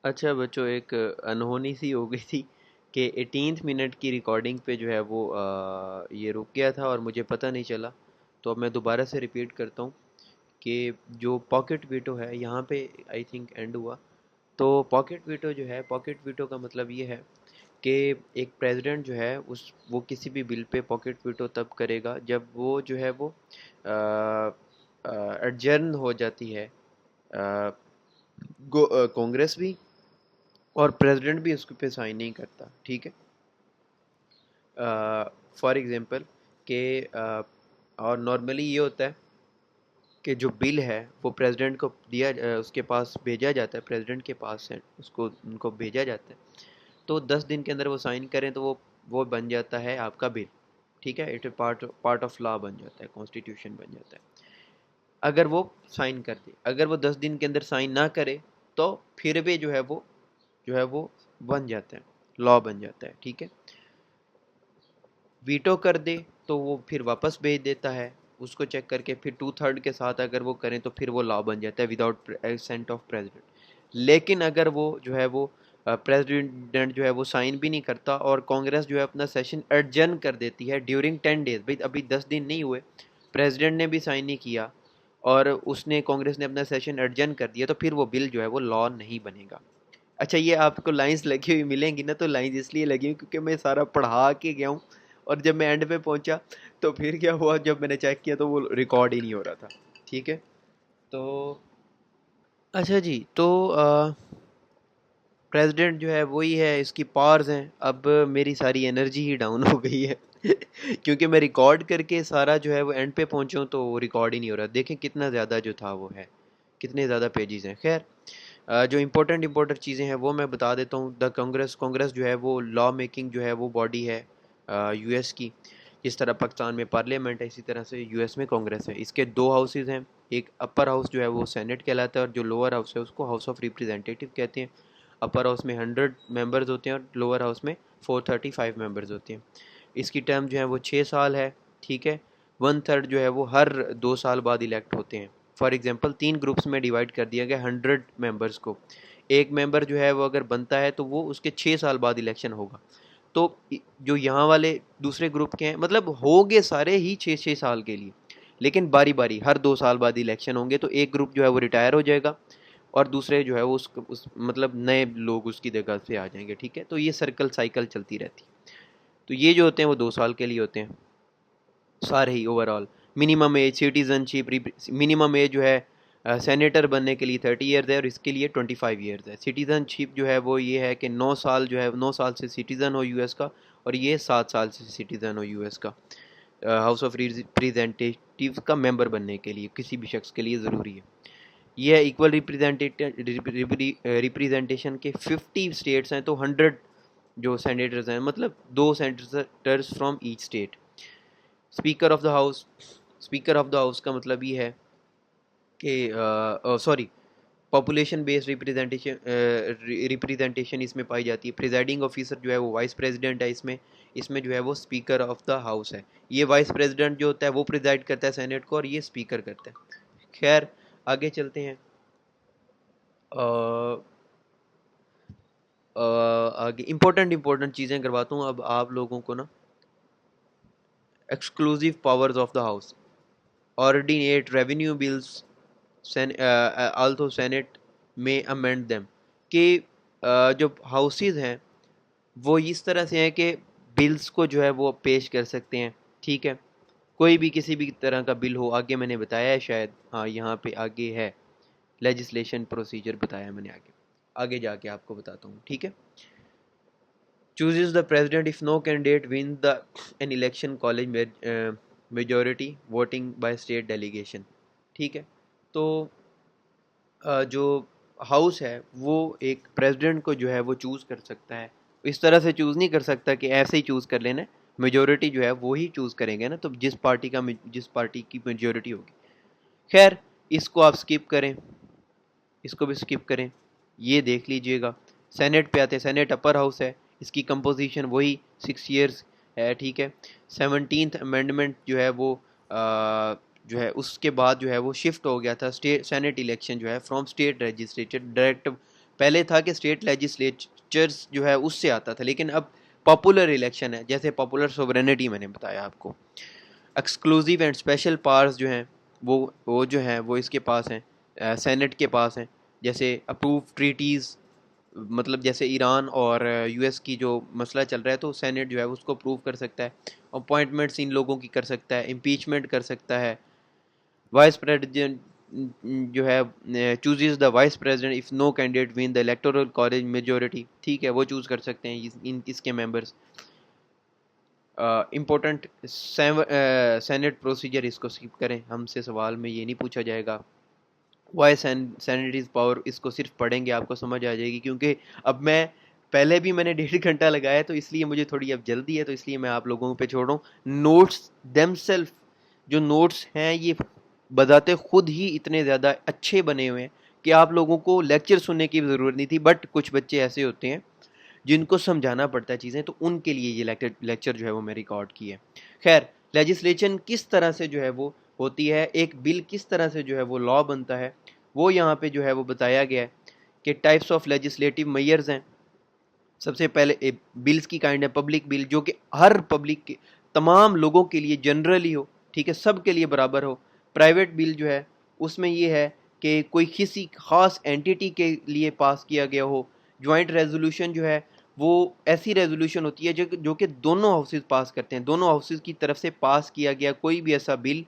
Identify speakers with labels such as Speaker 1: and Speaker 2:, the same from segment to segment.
Speaker 1: अच्छा बच्चों, एक अनहोनी सी हो गई थी कि 18th मिनट की रिकॉर्डिंग पे जो है वो ये रुक गया था और मुझे पता नहीं चला। तो अब मैं दोबारा से रिपीट करता हूँ कि जो पॉकेट वीटो है यहाँ पे आई थिंक एंड हुआ। तो पॉकेट वीटो जो है, पॉकेट वीटो का मतलब ये है कि एक प्रेसिडेंट जो है उस वो किसी भी बिल पे पॉकेट वीटो तब करेगा जब वो जो है वो एडजर्न हो जाती है कांग्रेस भी, और प्रेसिडेंट भी उसके पे साइन नहीं करता। ठीक है। फॉर एग्जांपल कि और नॉर्मली ये होता है कि जो बिल है वो प्रेसिडेंट को दिया उसके पास भेजा जाता है, प्रेसिडेंट के पास है उसको उनको भेजा जाता है। तो 10 दिन के अंदर वो साइन करें तो वो बन जाता है आपका बिल। ठीक है, it part part of law बन जाता है, कॉन्स्टिट्यूशन बन जाता है अगर वो साइन कर दे। अगर वो 10 दिन के अंदर साइन ना करे तो फिर भी जो है वो बन जाता है, लॉ बन जाता है। ठीक है। वीटो कर दे तो वो फिर वापस भेज देता है, उसको चेक करके फिर 2/3 के साथ अगर वो करें तो फिर वो लॉ बन जाता है विदाउट सेंट ऑफ प्रेसिडेंट। लेकिन अगर वो जो है वो प्रेसिडेंट जो है वो साइन भी नहीं करता और कांग्रेस जो है अपना सेशन एडजर्न कर देती है ड्यूरिंग 10 डेज, भाई अभी 10 दिन नहीं हुए, प्रेसिडेंट ने भी साइन नहीं किया और उसने कांग्रेस ने अपना सेशन एडजर्न कर दिया, तो फिर वो बिल जो है वो लॉ नहीं बनेगा। अच्छा, ये आपको लाइंस लगी हुई मिलेंगी ना, तो लाइंस इसलिए लगी हुई क्योंकि मैं सारा पढ़ा के गया हूँ और जब मैं एंड पे पहुंचा तो फिर क्या हुआ, जब मैंने चेक किया तो वो रिकॉर्ड ही नहीं हो रहा था। ठीक है। तो अच्छा जी, तो प्रेसिडेंट जो है वही है, इसकी पावर्स हैं। अब मेरी सारी एनर्जी ही डाउन हो गई है क्योंकि मैं रिकॉर्ड करके सारा जो है वो एंड पे पहुंचा हूं तो वो रिकॉर्ड ही नहीं हो रहा। देखें कितना ज़्यादा जो था वो है, कितने ज़्यादा पेजेस हैं। खैर, जो इम्पोर्टेंट चीज़ें हैं वो मैं बता देता हूँ। द कांग्रेस कांग्रेस जो है वो लॉ मेकिंग जो है वो बॉडी है यूएस की। जिस तरह पाकिस्तान में पार्लियामेंट है, इसी तरह से यूएस में कांग्रेस है। इसके दो हाउसेज हैं। एक अपर हाउस जो है वो सेनेट कहलाता है और जो लोअर हाउस है उसको हाउस ऑफ रिप्रेजेंटेटिव कहते हैं। अपर हाउस में 100 मेंबर्स होते हैं और लोअर हाउस में 435 मेंबर्स होते हैं। इसकी टर्म जो है वो 6 साल है। ठीक है। 1/3 जो है वो हर 2 साल बाद इलेक्ट होते हैं। फॉर एग्जांपल 3 ग्रुप्स में डिवाइड कर दिया गया 100 मेंबर्स को। एक मेंबर जो है वो अगर बनता है तो वो उसके 6 साल बाद इलेक्शन होगा। तो जो यहाँ वाले दूसरे ग्रुप के हैं, मतलब होंगे सारे ही 6-6 साल के लिए, लेकिन बारी बारी हर 2 साल बाद इलेक्शन होंगे। तो एक ग्रुप जो है वो रिटायर हो जाएगा और दूसरे जो है वो उस मतलब नए लोग उसकी जगह से आ जाएंगे। ठीक है। तो ये सर्कल साइकिल चलती रहती है। तो ये जो होते हैं वो 2 साल के लिए होते हैं सारे ही overall. Minimum age citizenship, minimum age जो है सेनेटर बनने के लिए 30 ईयर्स है और इसके लिए 25 ईयर्स है। सिटीजनशिप जो है वो ये है कि 9 साल जो है 9 साल से सिटीज़न हो यूएस का, और ये 7 साल से सिटीज़न हो यूएस का। हाउस ऑफ रिप्रेजेंटेटिव का मेंबर बनने के लिए किसी भी शख्स के लिए ज़रूरी है। ये है इक्वल रिप्रेजेंटेशन के 50 स्टेट्स हैं, तो 100 जो सेनेटर्स हैं, मतलब 2 senators from each state. Speaker of the house, speaker of the house का मतलब ये है कि सॉरी, पॉपुलेशन बेस्ड रिप्रेजेंटेशन इसमें पाई जाती है। प्रिजाइडिंग ऑफिसर जो है वो वाइस प्रेसिडेंट है इसमें। इसमें जो है वो स्पीकर ऑफ द हाउस है। ये वाइस प्रेसिडेंट जो होता है वो प्रिजाइड करता है सेनेट को और ये स्पीकर करता है। खैर, आगे चलते हैं। अ, आगे इम्पोर्टेंट चीज़ें करवाता हूँ अब आप लोगों को ना। Exclusive powers of the house: ordinate revenue bills, also senate में अमेंड देम। कि जो हाउसेज हैं वो इस तरह से हैं कि बिल्स को जो है वो पेश कर सकते हैं। ठीक है। कोई भी किसी भी तरह का बिल हो, आगे मैंने बताया है शायद, हाँ यहाँ पे आगे है लेजिस्लेशन प्रोसीजर बताया मैंने, आगे आगे जाके आपको बताता हूँ। ठीक है। chooses the president if no candidate wins the an election college majority voting by state delegation। ठीक है। तो जो हाउस है वो एक प्रेसिडेंट को जो है वो चूज़ कर सकता है। इस तरह से चूज़ नहीं कर सकता कि ऐसे ही चूज़ कर लेना, मेजोरिटी जो है वो ही चूज़ करेंगे ना, तो जिस पार्टी की मेजोरिटी होगी। खैर, इसको आप स्किप करें, इसको भी स्किप करें, ये देख लीजिएगा। सेनेट पे आते हैं। सेनेट अपर हाउस है, इसकी कंपोजिशन वही 6 ईयर्स है। ठीक है। 17th अमेंडमेंट जो है वो जो है उसके बाद जो है वो शिफ्ट हो गया था। स्टेट सेनेट इलेक्शन जो है फ्रॉम स्टेट लेजिस्लेचर डायरेक्ट पहले था कि स्टेट लेजिस्लेचर्स जो है उससे आता था, लेकिन अब पॉपुलर इलेक्शन है, जैसे पॉपुलर सोवरेनिटी मैंने बताया आपको। एक्सक्लूसिव एंड स्पेशल पावर्स जो हैं वो जो हैं वो इसके पास हैं, सेनेट के पास हैं। जैसे अप्रूव ट्रीटीज़, मतलब जैसे ईरान और यूएस की जो मसला चल रहा है, तो सेनेट जो है उसको अप्रूव कर सकता है, अपॉइंटमेंट्स इन लोगों की कर सकता है, इम्पीचमेंट कर सकता है। वाइस प्रेसिडेंट जो है chooses the vice president if no candidate win the electoral college majority, ठीक है, वो चूज़ कर सकते हैं इसके मेंबर्स। इम्पोर्टेंट सेनेट प्रोसीजर, इसको स्किप करें, हमसे सवाल में ये नहीं पूछा जाएगा। वाई सेनेट इज़ पावर, इसको सिर्फ पढ़ेंगे आपको समझ आ जाएगी, क्योंकि अब मैं पहले भी मैंने 1.5 घंटा लगाया, तो इसलिए मुझे थोड़ी अब जल्दी है, तो इसलिए मैं आप लोगों पे छोड़ रहा हूँ। नोट्स देमसेल्फ, जो नोट्स हैं ये बजाते खुद ही इतने ज़्यादा अच्छे बने हुए हैं कि आप लोगों को लेक्चर सुनने की ज़रूरत नहीं थी, बट कुछ बच्चे ऐसे होते हैं जिनको समझाना पड़ता है चीज़ें, तो उनके लिए ये लेक्चर जो है वो मैं रिकॉर्ड की है। खैर, लेजिस्लेशन किस तरह से जो है वो होती है, एक बिल किस तरह से जो है वो लॉ बनता है, वो यहाँ पे जो है वो बताया गया है कि टाइप्स ऑफ लेजिस्लेटिव मेयर्स हैं। सबसे पहले बिल्स की काइंड है पब्लिक बिल, जो कि हर पब्लिक के तमाम लोगों के लिए जनरली हो, ठीक है, सब के लिए बराबर हो। प्राइवेट बिल जो है उसमें ये है कि कोई किसी खास एंटिटी के लिए पास किया गया हो। ज्वाइंट रेजोल्यूशन जो है वो ऐसी रेजोल्यूशन होती है जो कि दोनों हाउसेज पास करते हैं, दोनों हाउसेज की तरफ से पास किया गया कोई भी ऐसा बिल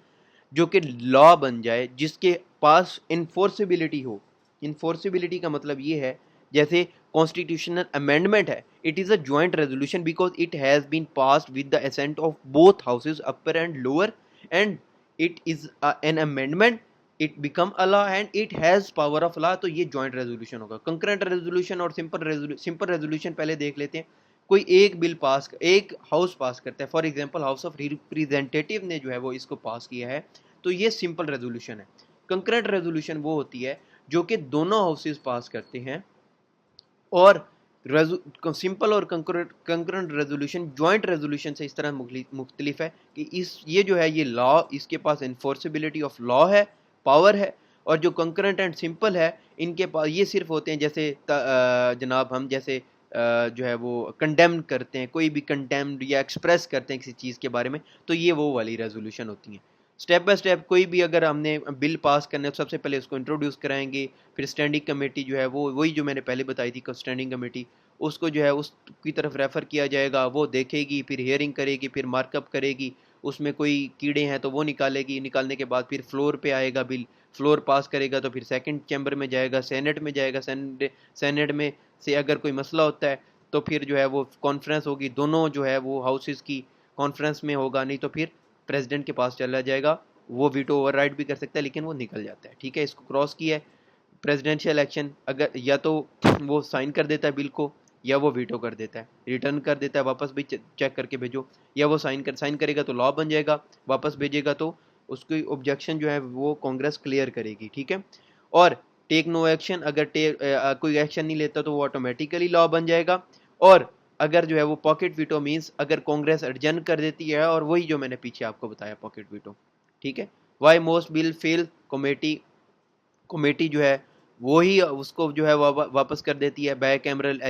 Speaker 1: जो कि लॉ बन जाए, जिसके पास इन्फोर्सिबिलिटी हो। इन्फोर्सिबिलिटी का मतलब ये है, जैसे कॉन्स्टिट्यूशनल अमेंडमेंट है, it is a joint resolution because it has been passed with the assent of both houses upper and lower, and it is an amendment, it become a law and it has power of law, तो ये joint resolution होगा। Concurrent resolution और simple resolution पहले देख लेते हैं। कोई एक बिल पास, एक हाउस पास करता है, for example house of representative ने जो है वो इसको पास किया है, तो ये सिंपल रेजोल्यूशन है। कंकरेंट रेजोल्यूशन वो होती है जो कि दोनों हाउसेज पास करते हैं, और सिंपल और कंकरेंट रेजोल्यूशन ज्वाइंट रेजोल्यूशन से इस तरह मुख्तलिफ है कि ये जो है ये लॉ, इसके पास इन्फोर्सिबिलिटी ऑफ लॉ है, पावर है। और जो कंकरेंट एंड सिंपल है, इनके पास ये सिर्फ होते हैं, जैसे जनाब हम जैसे जो है वो कंडेम करते हैं, कोई भी कंडेम्ड या एक्सप्रेस करते हैं किसी चीज़ के बारे में, तो ये वो वाली रेजोल्यूशन होती हैं। स्टेप बाय स्टेप कोई भी अगर हमने बिल पास करना है, तो सबसे पहले उसको इंट्रोड्यूस कराएंगे, फिर स्टैंडिंग कमेटी जो है वो वही जो मैंने पहले बताई थी स्टैंडिंग कमेटी, उसको जो है उसकी तरफ रेफ़र किया जाएगा, वो देखेगी, फिर हियरिंग करेगी, फिर मार्कअप करेगी, उसमें कोई कीड़े हैं तो वो निकालेगी, निकालने के बाद फिर फ्लोर पे आएगा बिल, फ्लोर पास करेगा तो फिर सेकंड चैम्बर में जाएगा, सेनेट में जाएगा, सेनेट में से अगर कोई मसला होता है तो फिर जो है वो कॉन्फ्रेंस होगी, दोनों जो है वो हाउसेस की कॉन्फ्रेंस में होगा, नहीं तो फिर प्रेसिडेंट के पास चला जाएगा, वो वीटो ओवरराइड भी कर सकता है, लेकिन वो निकल जाता है, ठीक है। इसको क्रॉस किया है। प्रेसिडेंशियल इलेक्शन, अगर या तो वो साइन कर देता है बिल को, या वो वीटो कर देता है, रिटर्न कर देता है, वापस भी चेक करके भेजो, या वो साइन करेगा तो लॉ बन जाएगा, वापस भेजेगा तो उसकी ऑब्जेक्शन जो है वो कांग्रेस क्लियर करेगी, ठीक है। और टेक नो एक्शन, अगर कोई एक्शन नहीं लेता तो वो ऑटोमेटिकली लॉ बन जाएगा। और अगर जो है वो पॉकेट वीटो मीन्स अगर कांग्रेस एडजर्न कर देती है, और वही जो मैंने पीछे आपको बताया पॉकेट वीटो, ठीक है। Why most bill fail committee, committee जो है वो ही उसको जो है वापस कर देती है, बाय कैमरल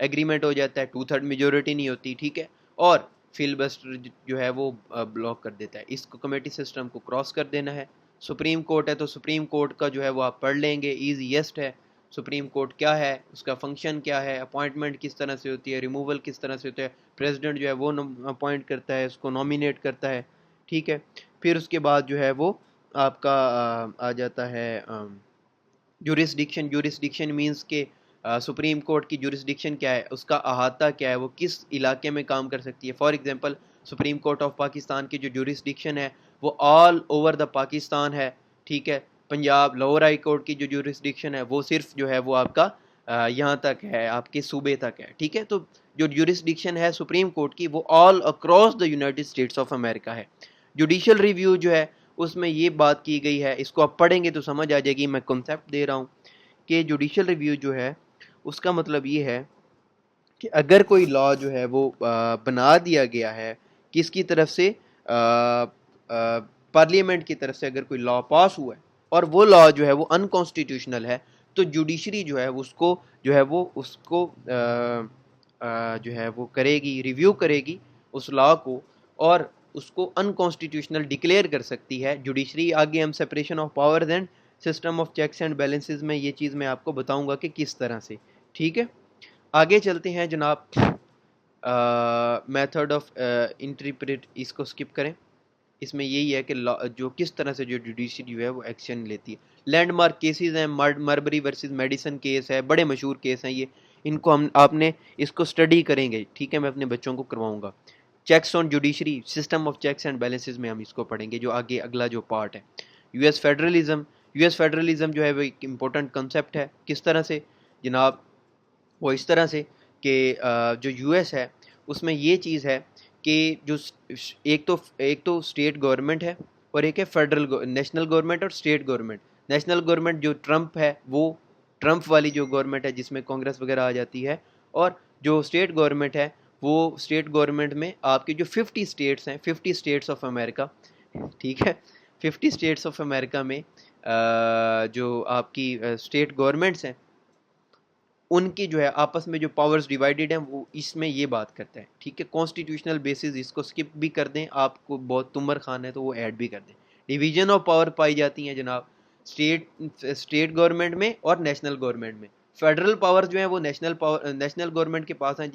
Speaker 1: एग्रीमेंट हो जाता है, 2/3 मेजोरिटी नहीं होती, ठीक है। और फिलबस्टर जो है वो ब्लॉक कर देता है। इसको कमेटी सिस्टम को क्रॉस कर देना है। सुप्रीम कोर्ट है तो सुप्रीम कोर्ट का जो है वो आप पढ़ लेंगे, ईजीएस्ट है। सुप्रीम कोर्ट क्या है, उसका फंक्शन क्या है, अपॉइंटमेंट किस तरह से होती है, रिमूवल किस तरह से होता है, प्रेसिडेंट जो है वो अपॉइंट करता है, उसको नॉमिनेट करता है, ठीक है। फिर उसके बाद जो है वो आपका आ जाता है जुरिस्डिक्शन मींस के सुप्रीम कोर्ट की जुरिस्डिक्शन क्या है, उसका अहाता क्या है, वो किस इलाके में काम कर सकती है। For example supreme court of Pakistan की जो जुरिस्डिक्शन है वो ऑल ओवर द पाकिस्तान है, ठीक है। पंजाब लोअर हाई कोर्ट की जो जुरिस्डिक्शन है वो सिर्फ जो है वो आपका यहाँ तक है, आपके सूबे तक है, ठीक है। तो जो जुरिस्डिक्शन है सुप्रीम कोर्ट की वो all across the United states of America है। जुडिशियल रिव्यू जो है उसमें ये बात की गई है, इसको आप पढ़ेंगे तो समझ आ जाएगी, मैं कॉन्सेप्ट दे रहा हूँ कि जुडिशियल रिव्यू जो है उसका मतलब ये है कि अगर कोई लॉ जो है वो बना दिया गया है किसकी तरफ से, पार्लियामेंट की तरफ से, अगर कोई लॉ पास हुआ है और वो लॉ जो है वो अनकॉन्स्टिट्यूशनल है, तो जुडिशरी जो है उसको जो है वो उसको जो है वो करेगी, रिव्यू करेगी उस लॉ को, और उसको अनकॉन्स्टिट्यूशनल डिक्लेयर कर सकती है जुडिशरी। आगे हम separation of powers and system of checks and balances में ये चीज़ मैं आपको बताऊंगा कि किस तरह से। ठीक है, आगे चलते हैं जनाब। मेथड ऑफ इंटरप्रेट, इसको स्किप करें। इसमें यही है कि जो किस तरह से जो जुडिशरी जो है वो एक्शन लेती है। लैंडमार्क केसेस हैं, मार्बरी वर्सेस मेडिसन केस है, बड़े मशहूर केस हैं ये, इनको हम आपने इसको स्टडी करेंगे। ठीक है, मैं अपने बच्चों को करवाऊंगा। Checks on judiciary, system of checks and balances में हम इसको पढ़ेंगे, जो आगे अगला जो पार्ट है। यूएस फेडरलिज्म, यूएस फेडरलिज्म जो है वो एक इम्पोर्टेंट कंसेप्ट है। किस तरह से जनाब, वो इस तरह से कि जो यूएस है उसमें ये चीज़ है कि जो एक तो स्टेट गवर्नमेंट है, और एक है फेडरल नेशनल गवर्नमेंट और स्टेट गवर्नमेंट। नेशनल गवर्नमेंट जो ट्रम्प है, वो ट्रम्प वाली जो गवर्नमेंट है जिसमें कांग्रेस वगैरह आ जाती है, और जो स्टेट गवर्नमेंट है वो स्टेट गवर्नमेंट में आपके जो 50 स्टेट्स हैं, 50 स्टेट्स ऑफ अमेरिका, ठीक है, 50 स्टेट्स ऑफ अमेरिका में जो आपकी स्टेट गवर्नमेंट्स हैं उनकी जो है आपस में जो पावर्स डिवाइडेड हैं वो इसमें ये बात करता है। ठीक है, कॉन्स्टिट्यूशनल बेसिस, इसको स्किप भी कर दें, आपको बहुत तुमर खान है तो वो ऐड भी कर दें। डिवीजन ऑफ पावर पाई जाती हैं जनाब स्टेट गवर्नमेंट में और नेशनल गवर्नमेंट में। फेडरल पावर जो है वो नेशनल गवर्नमेंट के पास हैं।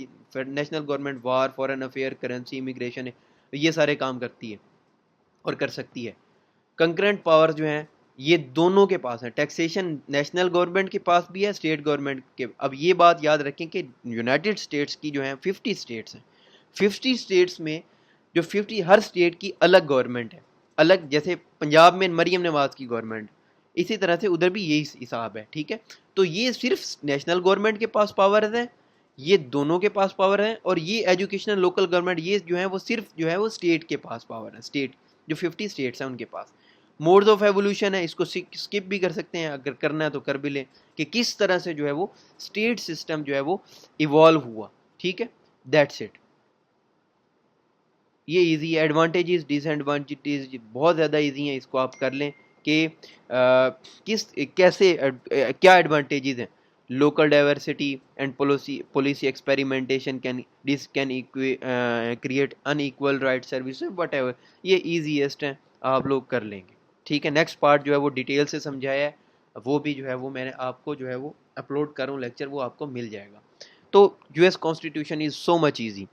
Speaker 1: नेशनल गवर्नमेंट वार, फॉरेन अफेयर, करेंसी, इमिग्रेशन है, ये सारे काम करती है और कर सकती है। कंकरेंट पावर जो है ये दोनों के पास है। टैक्सेशन नेशनल गवर्नमेंट के पास भी है, स्टेट गवर्नमेंट के। अब ये बात याद रखें कि यूनाइटेड स्टेट्स की जो है 50 स्टेट्स हैं, 50 स्टेट्स में जो 50 हर स्टेट की अलग गवर्नमेंट है, अलग। जैसे पंजाब में मरियम नवाज की गवर्नमेंट, इसी तरह से उधर भी यही हिसाब है। ठीक है, तो ये सिर्फ नेशनल गवर्नमेंट के पास पावर है, ये दोनों के पास पावर है, और ये एजुकेशनल लोकल गवर्नमेंट ये जो है वो सिर्फ जो है वो स्टेट के पास पावर है। स्टेट जो 50 स्टेट्स हैं उनके पास। मोड्स ऑफ एवोल्यूशन है, इसको स्किप भी कर सकते हैं, अगर करना है तो कर भी लें, कि किस तरह से जो है वो स्टेट सिस्टम जो है वो इवॉल्व हुआ। ठीक है, दैट्स इट। ये इजी है। एडवांटेजेस डिसएडवांटेजेस बहुत ज़्यादा इजी हैं, इसको आप कर लें कि किस कैसे क्या एडवांटेजेस हैं। Local diversity and policy experimentation can create unequal right service, what ever, ये ईजीएस्ट हैं, आप लोग कर लेंगे। ठीक है, नेक्स्ट पार्ट जो है वो डिटेल से समझाया है, वो भी जो है वो मैंने आपको जो है वो अपलोड करूँ लेक्चर, वो आपको मिल जाएगा। तो US constitution is so much easy.